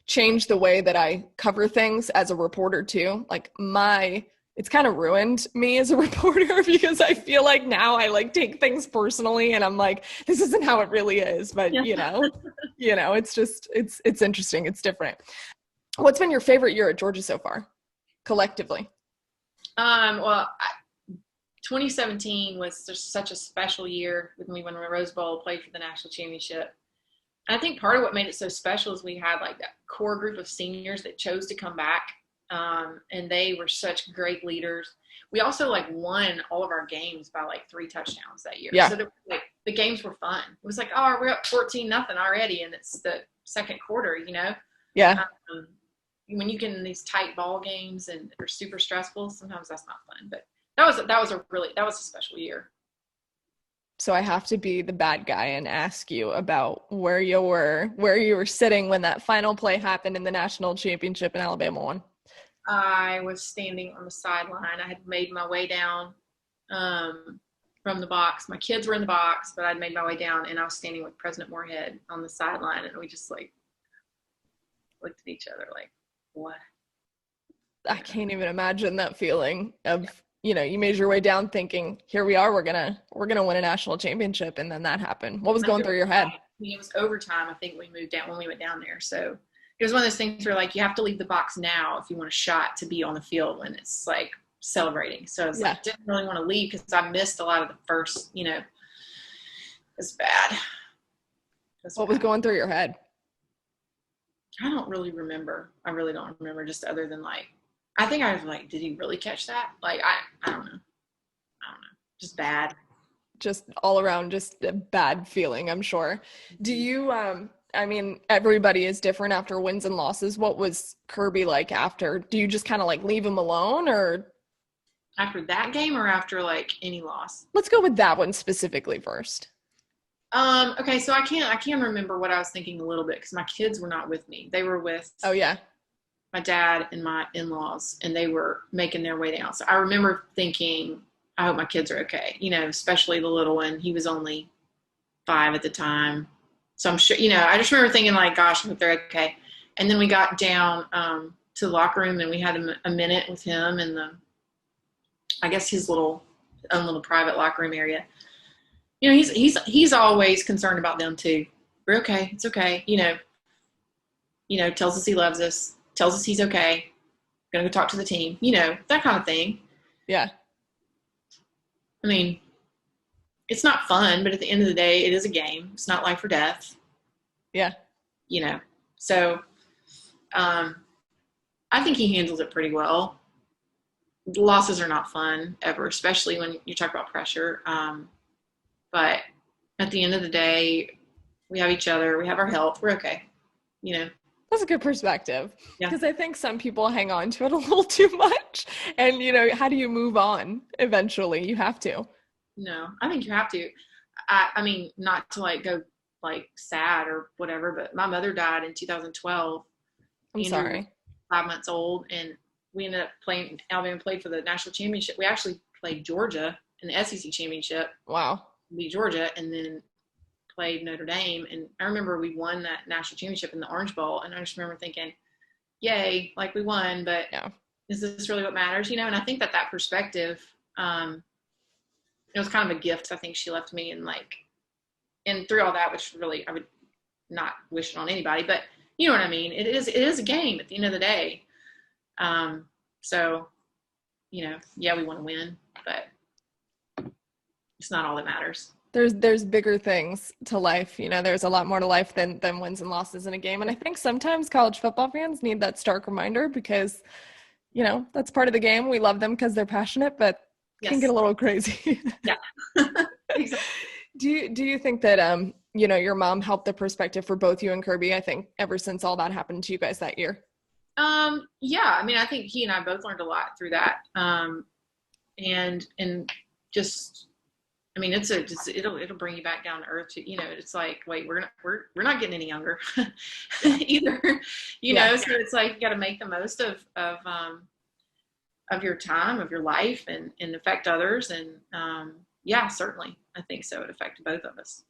changed the way that I cover things as a reporter too. Like it's kind of ruined me as a reporter because I feel like now I like take things personally and I'm like, this isn't how it really is. But it's just, it's interesting. It's different. What's been your favorite year at Georgia so far collectively? 2017 was just such a special year when we won the Rose Bowl, played for the national championship. And I think part of what made it so special is we had like that core group of seniors that chose to come back. And they were such great leaders. We also like won all of our games by like 3 touchdowns that year. Yeah. So the games were fun. It was like, oh, we're up 14-0 already. And it's the second quarter, Yeah. When you get in these tight ball games and they're super stressful, sometimes that's not fun, but that was a special year. So I have to be the bad guy and ask you about where you were sitting when that final play happened in the national championship and Alabama won. I was standing on the sideline. I had made my way down from the box. My kids were in the box, but I'd made my way down, and I was standing with President Moorhead on the sideline, and we just like looked at each other like, what? I can't even imagine that feeling of, you made your way down thinking, here we are, we're gonna win a national championship, and then that happened. What was going through your head? It was overtime. I think when we went down there. So it was one of those things where like you have to leave the box now if you want a shot to be on the field when it's like celebrating. So it's like didn't really want to leave because I missed a lot of the first. It's bad. What was going through your head? I don't really remember. I really don't remember. Just other than like. I think I was like, did he really catch that? Like, I don't know. Just bad. Just all around, just a bad feeling, I'm sure. Do you, everybody is different after wins and losses. What was Kirby like after? Do you just kind of like leave him alone or? After that game or after like any loss? Let's go with that one specifically first. Okay, so I can't remember what I was thinking a little bit because my kids were not with me. They were with. Oh, yeah. My dad and my in-laws, and they were making their way down. So I remember thinking, I hope my kids are okay, especially the little one. He was only 5 at the time. So I'm sure, I just remember thinking like, gosh, I hope they're okay. And then we got down to the locker room and we had a minute with him in I guess his little private locker room area. He's always concerned about them too. We're okay. It's okay. Tells us he loves us. Tells us he's okay, gonna go talk to the team, that kind of thing. Yeah. I mean, it's not fun, but at the end of the day, it is a game. It's not life or death. Yeah. So I think he handles it pretty well. Losses are not fun ever, especially when you talk about pressure. But at the end of the day, we have each other. We have our health. We're okay. That's a good perspective. Yeah. Because I think some people hang on to it a little too much. And, how do you move on eventually? You have to. No, I think you have to. I mean, not to go sad or whatever, but my mother died in 2012. I'm sorry. Was 5 months old, and we ended up playing. Alabama played for the national championship. We actually played Georgia in the SEC championship. Wow. Beat Georgia, and then played Notre Dame. And I remember we won that national championship in the Orange Bowl, and I just remember thinking, "Yay! We won, but is this really what matters?" And I think that perspective, it was kind of a gift I think she left me, and through all that, which really I would not wish it on anybody, but you know what I mean? It is a game at the end of the day. So, we want to win, but it's not all that matters. There's bigger things to life. There's a lot more to life than wins and losses in a game. And I think sometimes college football fans need that stark reminder because, that's part of the game. We love them because they're passionate, but can get a little crazy. Yeah. Exactly. Do you think that, your mom helped the perspective for both you and Kirby, I think, ever since all that happened to you guys that year? Yeah. I mean, I think he and I both learned a lot through that. And just, I mean, it'll bring you back down to earth. It's wait, we're not getting any younger either, so it's you got to make the most of your time, of your life, and affect others. And, certainly. I think so. It affected both of us.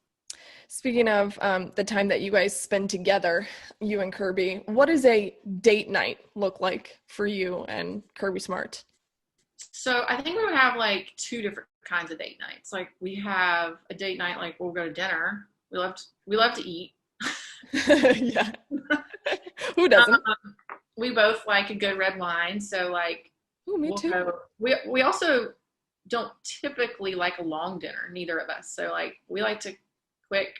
Speaking of the time that you guys spend together, you and Kirby, what does a date night look like for you and Kirby Smart? So I think we would have two different kinds of date nights. We have a date night, we'll go to dinner. We love to eat. Yeah. Who doesn't? We both like a good red wine. So ooh, me too. We also don't typically like a long dinner, neither of us. So we like to quick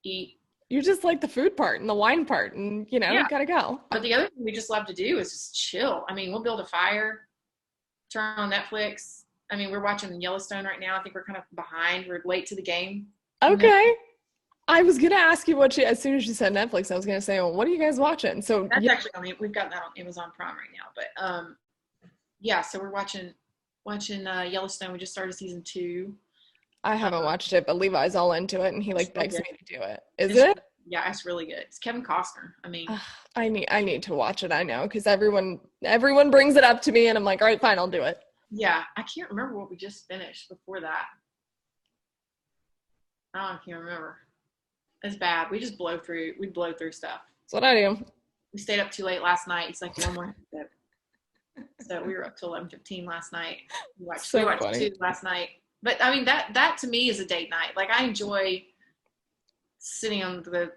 eat. You just like the food part and the wine part, and gotta go. But the other thing we just love to do is just chill. I mean, we'll build a fire, turn on Netflix. I mean, we're watching Yellowstone right now. I think we're kind of behind. We're late to the game. Okay. I was gonna ask you as soon as you said Netflix, I was gonna say, well, what are you guys watching? So that's actually we've got that on Amazon Prime right now. But so we're watching Yellowstone. We just started season 2. I haven't watched it, but Levi's all into it, and he begs me to do it. Is it? Yeah, it's really good. It's Kevin Costner. I mean, I need to watch it. I know, because everyone brings it up to me, and I'm like, all right, fine, I'll do it. Yeah, I can't remember what we just finished before that. I can't remember. It's bad. We just blow through stuff. That's what I do. We stayed up too late last night. It's one more episode. So we were up till 11:15 last night. We watched 2 last night. But I mean, that to me is a date night. I enjoy sitting on the,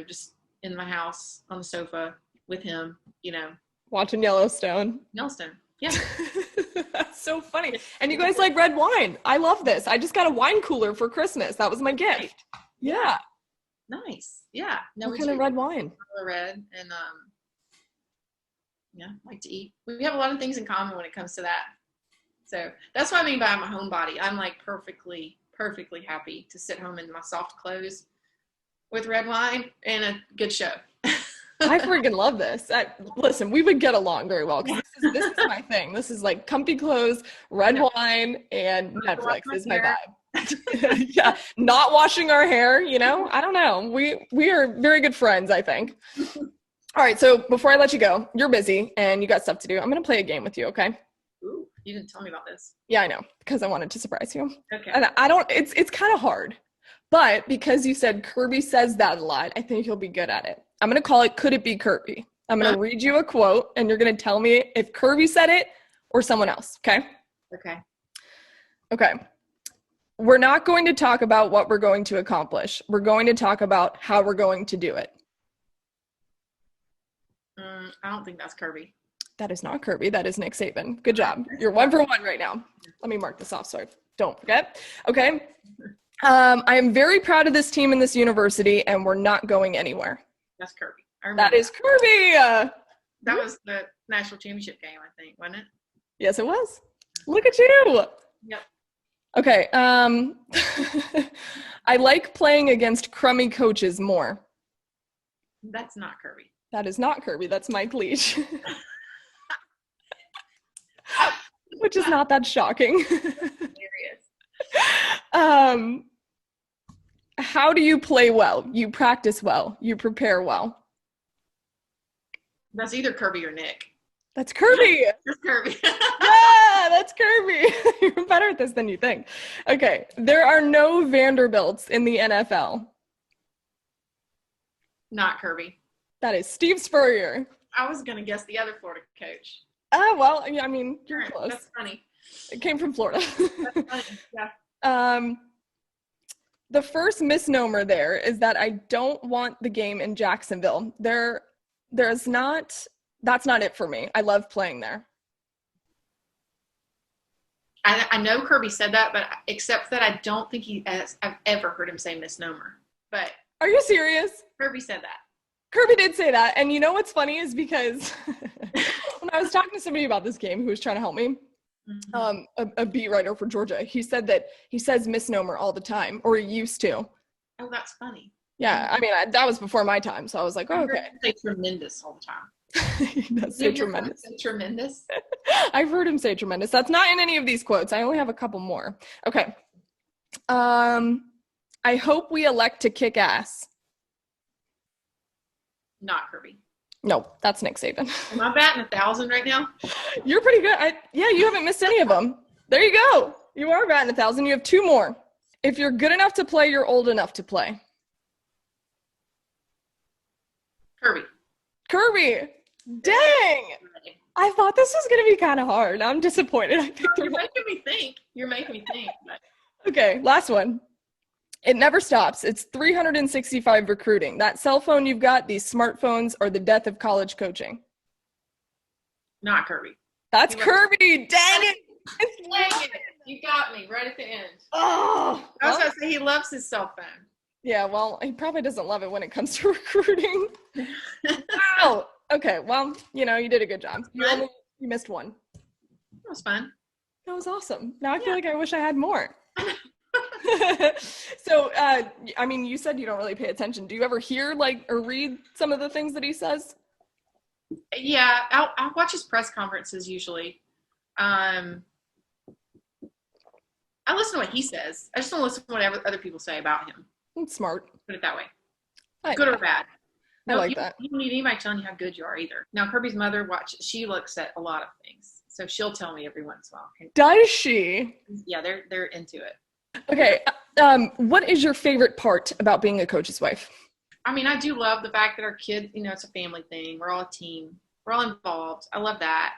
just in my house on the sofa with him, watching Yellowstone. Yeah. That's so funny. And you guys like red wine. I love this. I just got a wine cooler for Christmas. That was my gift. Right. Yeah. Nice. Yeah. No, what kind of red wine? Red, and like to eat. We have a lot of things in common when it comes to that. So that's what I mean by I'm a homebody. I'm perfectly happy to sit home in my soft clothes with red wine and a good show. I freaking love this. Listen, we would get along very well because this is my thing. This is comfy clothes, red wine, and Netflix is my vibe. Yeah, not washing our hair, I don't know. We are very good friends, I think. All right, so before I let you go, you're busy and you got stuff to do. I'm going to play a game with you, okay? Ooh, you didn't tell me about this. Yeah, I know, because I wanted to surprise you. Okay. And it's kind of hard, but because you said Kirby says that a lot, I think you'll be good at it. I'm going to call it Could It Be Kirby? I'm going to read you a quote, and you're going to tell me if Kirby said it or someone else, okay? Okay. We're not going to talk about what we're going to accomplish. We're going to talk about how we're going to do it. I don't think that's Kirby. That is not Kirby. That is Nick Saban. Good job. You're 1 for 1 right now. Let me mark this off so I Don't forget. Okay. I am very proud of this team and this university, and we're not going anywhere. That's Kirby. I remember That is Kirby. That was the national championship game, I think, wasn't it? Yes, it was. Look at you. Yep. Okay. I like playing against crummy coaches more. That's not Kirby. That is not Kirby. That's Mike Leach. Which is not that shocking. Hilarious. How do you play well? You practice well. You prepare well. That's either Kirby or Nick. That's Kirby. That's Kirby. Yeah, that's Kirby. You're better at this than you think. Okay. There are no Vanderbilts in the NFL. Not Kirby. That is Steve Spurrier. I was going to guess the other Florida coach. Well, I mean, you're All right, close. that's funny. It came from Florida. That's funny. Yeah. The first misnomer there is that I don't want the game in Jacksonville. That's not it for me. I love playing there. I know Kirby said that, but except that I don't think I've ever heard him say misnomer. But Are you serious? Kirby said that. Kirby did say that. And you know what's funny is because when I was talking to somebody about this game who was trying to help me, a beat writer for Georgia, he said that he says misnomer all the time, or he used to. Oh, that's funny. Yeah, I mean, that was before my time, so I was like, oh, okay. I say tremendous all the time. He does say tremendous. Say tremendous. I've heard him say tremendous. That's not in any of these quotes. I only have a couple more. Okay. I hope we elect to kick ass. Not Kirby. No, that's Nick Saban. Am I batting 1,000 right now? You're pretty good. Yeah, you haven't missed any of them. There you go. You are batting 1,000. You have 2 more. If you're good enough to play, you're old enough to play. Kirby. Dang. I thought this was going to be kind of hard. I'm disappointed. You're making me think. But... Okay, last one. It never stops. It's 365 recruiting. That cell phone you've got, these smartphones, are the death of college coaching. Not Kirby. That's Kirby. Dang it. Dang it. You got me right at the end. Oh. I was going to say he loves his cell phone. Yeah, well, he probably doesn't love it when it comes to recruiting. Wow. Okay, well, you did a good job. You missed one. That was fun. That was awesome. Now I feel like I wish I had more. So, I mean, you said you don't really pay attention. Do you ever hear, or read some of the things that he says? Yeah, I'll watch his press conferences usually. I listen to what he says. I just don't listen to what other people say about him. That's smart. Put it that way. Good or bad. I like that. You don't need anybody telling you how good you are either. Now, Kirby's mother, she looks at a lot of things. So she'll tell me every once in a while. Does she? Yeah, they're into it. Okay. What is your favorite part about being a coach's wife? I mean, I do love the fact that our kids, it's a family thing. We're all a team. We're all involved. I love that.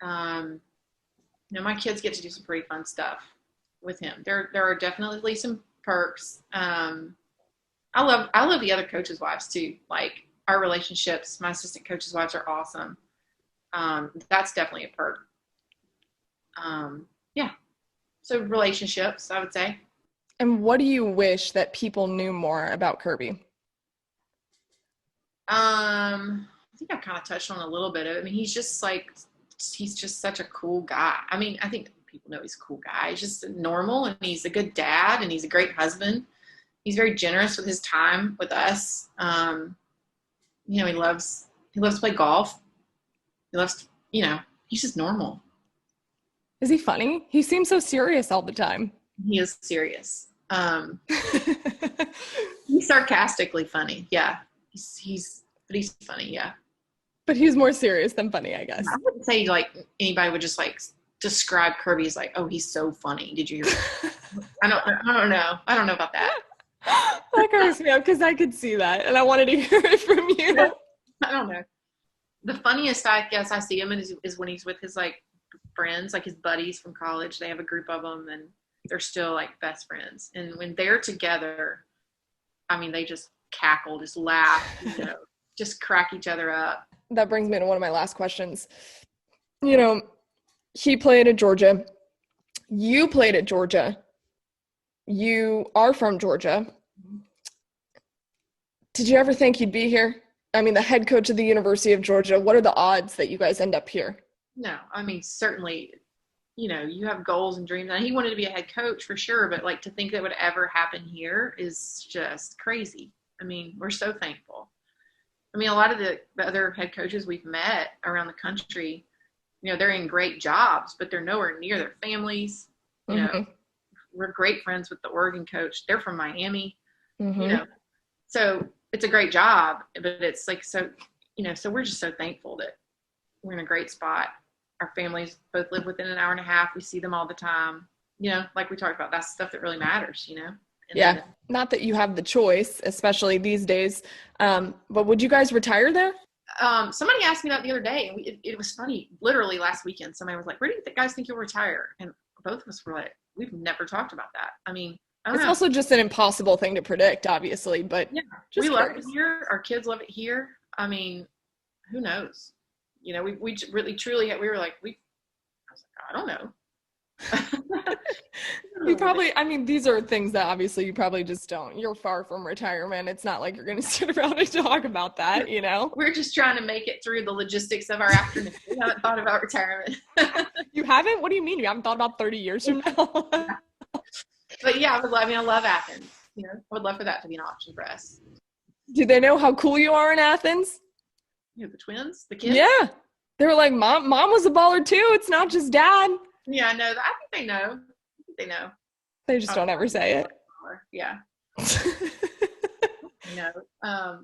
My kids get to do some pretty fun stuff with him. There are definitely some perks. I love the other coaches' wives too. Like our relationships, my assistant coaches' wives are awesome. That's definitely a perk. Yeah. So relationships, I would say. And what do you wish that people knew more about Kirby? I think I've kind of touched on a little bit of it. I mean, he's just such a cool guy. I mean, I think people know he's a cool guy. He's just normal, and he's a good dad, and he's a great husband. He's very generous with his time with us. He loves to play golf. He loves, he's just normal. Is he funny? He seems so serious all the time. He is serious. He's sarcastically funny. Yeah. He's funny. Yeah. But he's more serious than funny, I guess. I wouldn't say anybody would just describe Kirby as oh, he's so funny. Did you hear that? I don't know. I don't know about that. That cracks me up because I could see that and I wanted to hear it from you. I don't know. The funniest I guess I see him is when he's with his friends, his buddies from college. They have a group of them and they're still best friends. And when they're together, I mean, they just cackle, just laugh, just crack each other up. That brings me to one of my last questions. He played at Georgia. You played at Georgia. You are from Georgia. Did you ever think you'd be here? I mean, the head coach of the University of Georgia, what are the odds that you guys end up here? No, I mean, certainly, you have goals and dreams. And he wanted to be a head coach for sure, but like to think that would ever happen here is just crazy. I mean, we're so thankful. I mean, a lot of the other head coaches we've met around the country, they're in great jobs, but they're nowhere near their families. We're great friends with the Oregon coach. They're from Miami, so it's a great job, but it's like, so we're just so thankful that we're in a great spot. Our families both live within an hour and a half. We see them all the time. Like we talked about, that's stuff that really matters, Yeah. Not that you have the choice, especially these days. But would you guys retire there? Somebody asked me that the other day, and it was funny. Literally last weekend, somebody was like, where do you guys think you'll retire? And both of us were like, we've never talked about that. I mean, it's also just an impossible thing to predict, obviously, but yeah, we love it here. Our kids love it here. I mean, who knows? We really, truly, we were like, I was like, I don't know. You probably, I mean, these are things that obviously you probably just don't. You're far from retirement. It's not like you're going to sit around and talk about that, We're just trying to make it through the logistics of our afternoon. We haven't thought about retirement. You haven't? What do you mean? You haven't thought about 30 years from now? But yeah, I love Athens. I would love for that to be an option for us. Do they know how cool you are in Athens? The twins, the kids? Yeah. They were like, Mom was a baller too. It's not just Dad. Yeah, I know. I think they know. They just don't ever say it. Yeah.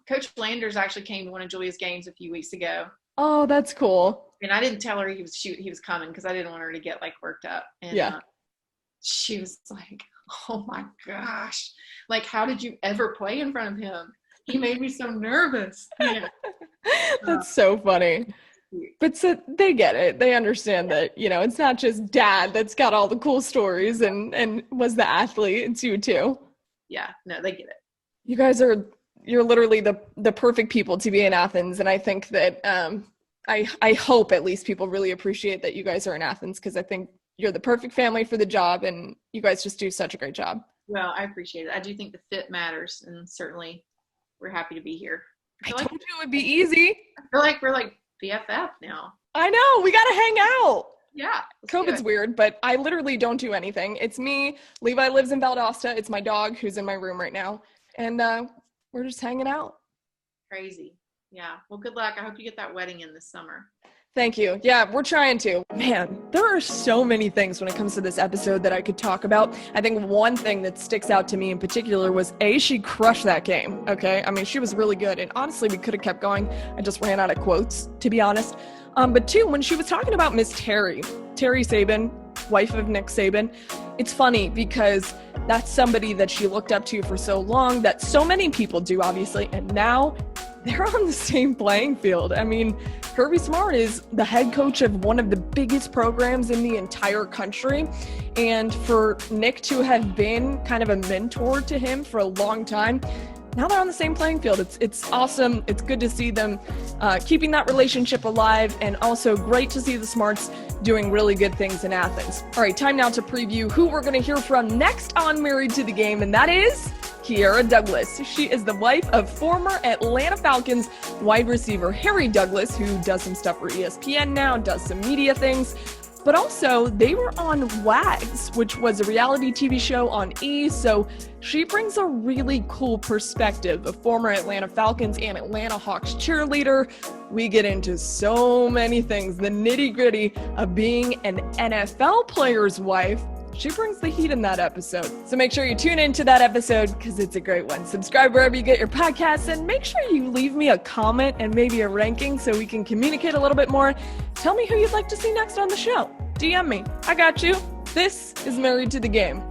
Coach Landers actually came to one of Julia's games a few weeks ago. Oh, that's cool. And I didn't tell her he was coming because I didn't want her to get like worked up. And yeah. She was like, oh my gosh, like, how did you ever play in front of him? He made me so nervous. That's so funny. But so they get it. They understand that, it's not just Dad that's got all the cool stories and was the athlete. It's you too. Yeah, no, they get it. You guys you're literally the perfect people to be in Athens. And I think that I hope at least people really appreciate that you guys are in Athens, because I think you're the perfect family for the job and you guys just do such a great job. Well, I appreciate it. I do think the fit matters, and certainly we're happy to be here. I told you it would be easy. I feel like we're like BFF now. I know. We got to hang out. Yeah. COVID's weird, but I literally don't do anything. It's me. Levi lives in Valdosta. It's my dog who's in my room right now. And we're just hanging out. Crazy. Yeah. Well, good luck. I hope you get that wedding in this summer. Thank you. Yeah, we're trying to. Man, there are so many things when it comes to this episode that I could talk about. I think one thing that sticks out to me in particular was, she crushed that game, okay? I mean, she was really good, and honestly, we could have kept going. I just ran out of quotes, to be honest. But two, when she was talking about Miss Terry Saban, wife of Nick Saban, it's funny because that's somebody that she looked up to for so long, that so many people do, obviously, and now they're on the same playing field. I mean, Kirby Smart is the head coach of one of the biggest programs in the entire country. And for Nick to have been kind of a mentor to him for a long time, now they're on the same playing field. It's awesome. It's good to see them keeping that relationship alive, and also great to see the Smarts doing really good things in Athens. All right, time now to preview who we're going to hear from next on Married to the Game, and that is Kiera Douglas. She is the wife of former Atlanta Falcons wide receiver Harry Douglas, who does some stuff for ESPN now, does some media things. But also, they were on Wags, which was a reality TV show on E! So she brings a really cool perspective of former Atlanta Falcons and Atlanta Hawks cheerleader. We get into so many things, the nitty-gritty of being an NFL player's wife. She brings the heat in that episode. So make sure you tune into that episode because it's a great one. Subscribe wherever you get your podcasts, and make sure you leave me a comment and maybe a ranking so we can communicate a little bit more. Tell me who you'd like to see next on the show. DM me. I got you. This is Married to the Game.